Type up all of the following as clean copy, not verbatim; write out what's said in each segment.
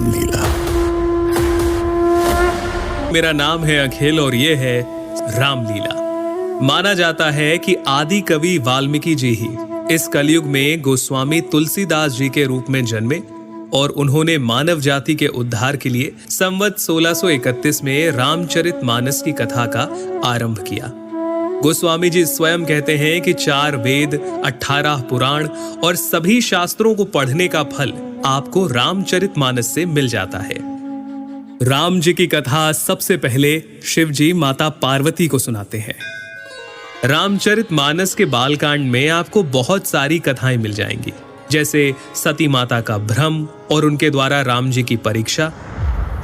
रामलीला। मेरा नाम है अखिल और ये है रामलीला। माना जाता है कि आदि कवि वाल्मीकि जी ही इस कलयुग में गोस्वामी तुलसीदास जी के रूप में जन्मे और उन्होंने मानव जाति के उद्धार के लिए संवत 1631 में रामचरितमानस की कथा का आरंभ किया। गोस्वामी जी स्वयं कहते हैं कि 4 वेद, 18 पुराण और सभी शास्त्रों को पढ़ने का फल आपको रामचरितमानस से मिल जाता है। राम जी की कथा सबसे पहले शिव जी माता पार्वती को सुनाते हैं। रामचरितमानस के बालकांड में आपको बहुत सारी कथाएं मिल जाएंगी, जैसे सती माता का भ्रम और उनके द्वारा राम जी की परीक्षा,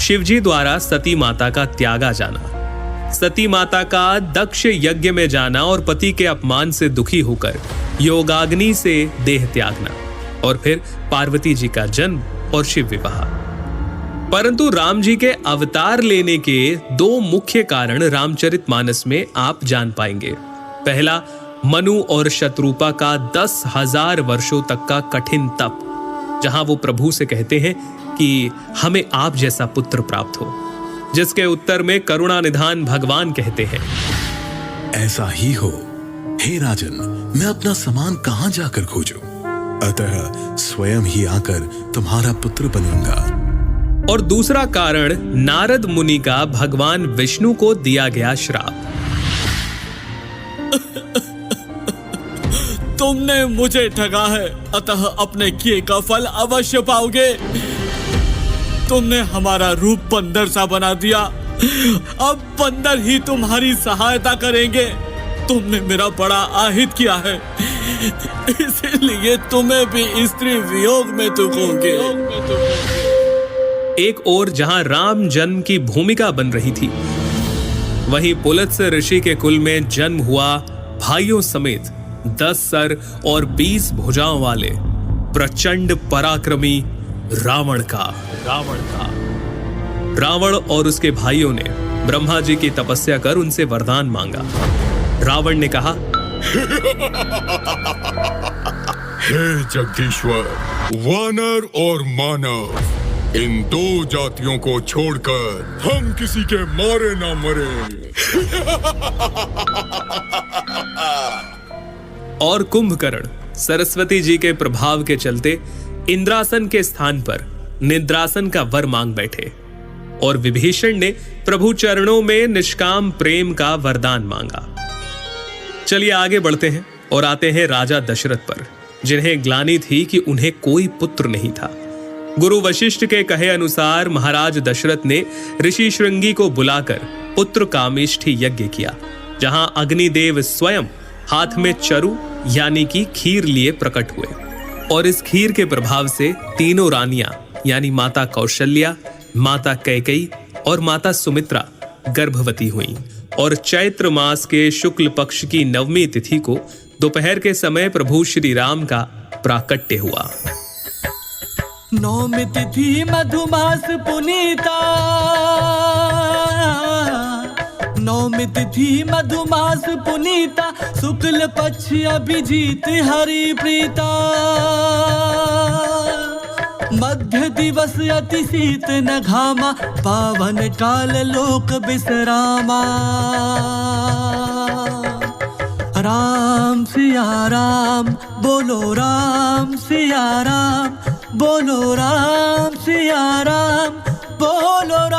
शिव जी द्वारा सती माता का त्यागा जाना, सती माता का दक्ष यज्ञ में जाना और पति के अपमान से दुखी होकर योगाग्नि से देह त्यागना, और फिर पार्वती जी का जन्म और शिव विवाह। परंतु राम जी के अवतार लेने के 2 मुख्य कारण रामचरितमानस में आप जान पाएंगे। पहला, मनु और शत्रुपा का 10,000 वर्षों तक का कठिन तप, जहां वो प्रभु से कहते हैं कि हमें आप जैसा पुत्र प्राप्त हो, जिसके उत्तर में करुणा निधान भगवान कहते हैं, ऐसा ही हो हे राजन, मैं अपना समान कहां जाकर खोजूं? अतः स्वयं ही आकर तुम्हारा पुत्र बनूंगा। और दूसरा कारण नारद मुनि का भगवान विष्णु को दिया गया श्राप। तुमने मुझे ठगा है, अतः अपने किए का फल अवश्य पाओगे। तुमने हमारा रूप बंदर सा बना दिया, अब बंदर ही तुम्हारी सहायता करेंगे। तुमने मेरा बड़ा आहित किया है, इसलिए तुम्हें भी स्त्री वियोग में दुखोगे। एक ओर जहां राम जन्म की भूमिका बन रही थी, वहीं पुलत्स्य ऋषि के कुल में जन्म हुआ भाइयों समेत 10 सर और 20 भुजाओं वाले प्रचंड पराक्रमी रावण का। रावण और उसके भाइयों ने ब्रह्मा जी की तपस्या कर उनसे वरदान मांगा। रावण ने कहा, हे जगदीश्वर, वानर और मानव, इन 2 जातियों को छोड़कर हम किसी के मारे ना मरे। और कुंभकर्ण सरस्वती जी के प्रभाव के चलते इंद्रासन के स्थान पर निद्रासन का वर मांग बैठे, और विभीषण ने प्रभु चरणों में निष्काम प्रेम का वरदान मांगा। चलिए आगे बढ़ते हैं और आते हैं राजा दशरथ पर, जिन्हें ग्लानि थी कि उन्हें कोई पुत्र नहीं था। गुरु वशिष्ठ के कहे अनुसार महाराज दशरथ ने ऋषि श्रृंगी को बुलाकर पुत्र कामेष्ठी यज्ञ किया, जहां अग्निदेव स्वयं हाथ में चरु यानी कि खीर लिए प्रकट हुए, और इस खीर के प्रभाव से तीनों रानियां यानी माता कौशल्या, माता कैकेयी और माता सुमित्रा गर्भवती हुईं, और चैत्र मास के शुक्ल पक्ष की 9वीं तिथि को दोपहर के समय प्रभु श्री राम का प्राकट्य हुआ। 9वीं तिथि मधुमास पुनीता, 9वीं तिथि मधुमास पुनीता, शुक्ल पक्ष अभिजीत हरि प्रीता, मध्य दिवस अति शीत न घामा, पावन काल लोक विश्रामा। राम सिया राम बोलो, राम सिया राम बोलो, राम सिया राम बोलो, राम